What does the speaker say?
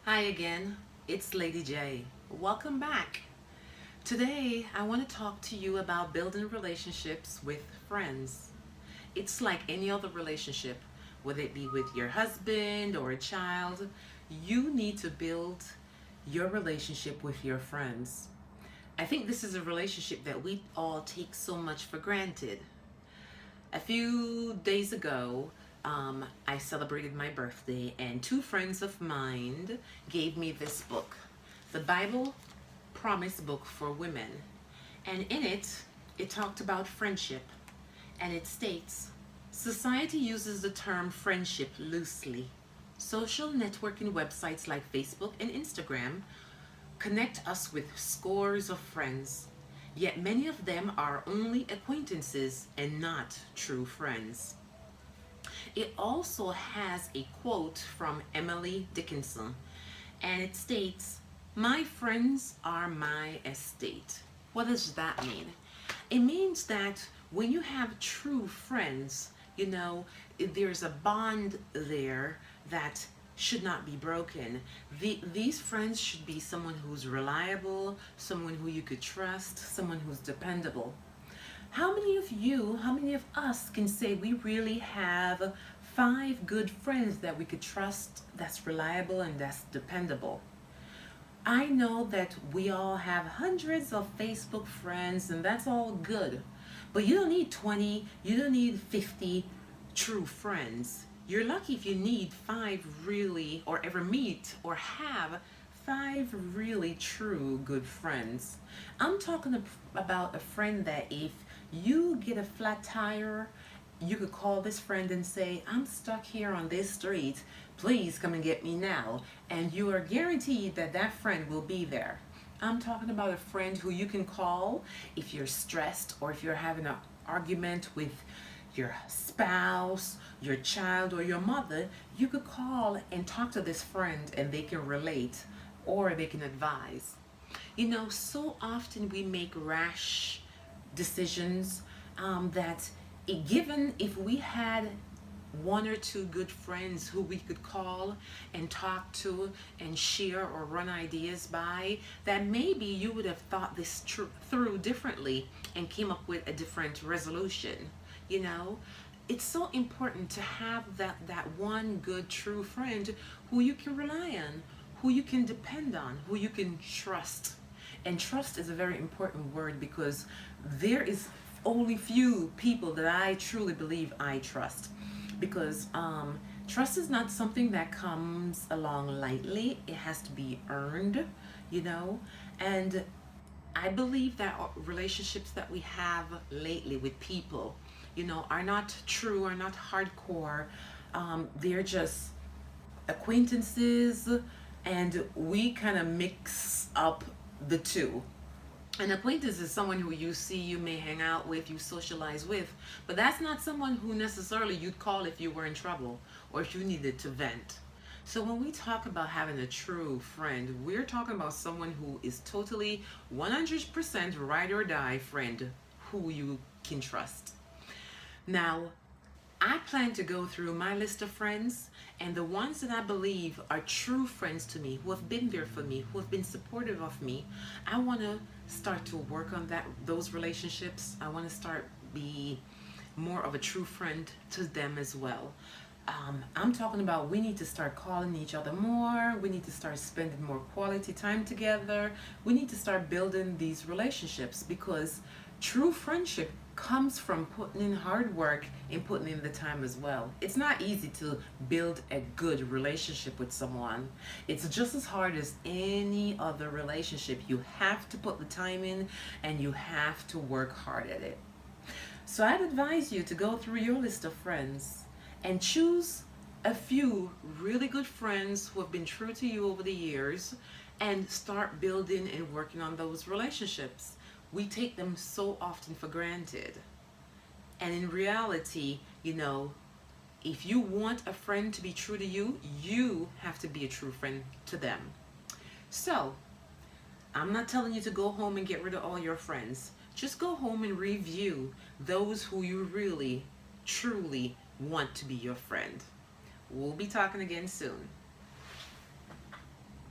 Hi again, it's Lady J. Welcome back. Today, I want to talk to you about building relationships with friends. It's like any other relationship, whether it be with your husband or a child, you need to build your relationship with your friends. I think this is a relationship that we all take so much for granted. A few days ago, I celebrated my birthday, and two friends of mine gave me this book, the Bible Promise Book for Women. And in it, it talked about friendship, and it states society uses the term friendship loosely. Social networking websites like Facebook and Instagram connect us with scores of friends, yet many of them are only acquaintances and not true friends. It also has a quote from Emily Dickinson, and it states, "My friends are my estate." What does that mean? It means that when you have true friends, there's a bond there that should not be broken. These friends should be someone who's reliable, someone who you could trust, someone who's dependable. How many of us can say we really have five good friends that we could trust, that's reliable and that's dependable? I know that we all have hundreds of Facebook friends, and that's all good. But you don't need 20, you don't need 50 true friends. You're lucky if you need five really, or ever meet or have five really true good friends. I'm talking about a friend that if you get a flat tire, you could call this friend and say, "I'm stuck here on this street. Please come and get me now." And you are guaranteed that that friend will be there. I'm talking about a friend who you can call if you're stressed or if you're having an argument with your spouse, your child, or your mother. You could call and talk to this friend and they can relate or they can advise. So often we make rash decisions that given if we had one or two good friends who we could call and talk to and share or run ideas by, that maybe you would have thought this through differently and came up with a different resolution. You know, it's so important to have that one good true friend who you can rely on, who you can depend on, who you can trust. And trust is a very important word because there is only few people that I truly believe I trust. Because trust is not something that comes along lightly. It has to be earned, you know. And I believe that relationships that we have lately with people, are not true, are not hardcore. They're just acquaintances, and we kind of mix up the two. An acquaintance is someone who you see, you may hang out with, you socialize with, but that's not someone who necessarily you'd call if you were in trouble or if you needed to vent. So when we talk about having a true friend, we're talking about someone who is totally 100% ride or die friend who you can trust. Now, I plan to go through my list of friends and the ones that I believe are true friends to me, who have been there for me, who have been supportive of me. I want to start to work on those relationships. I want to start be more of a true friend to them as well. I'm talking about we need to start calling each other more. We need to start spending more quality time together. We need to start building these relationships because true friendship comes from putting in hard work and putting in the time as well. It's not easy to build a good relationship with someone. It's just as hard as any other relationship. You have to put the time in and you have to work hard at it. So I'd advise you to go through your list of friends and choose a few really good friends who have been true to you over the years and start building and working on those relationships. We take them so often for granted. And in reality, if you want a friend to be true to you, you have to be a true friend to them. So, I'm not telling you to go home and get rid of all your friends. Just go home and review those who you really, truly want to be your friend. We'll be talking again soon.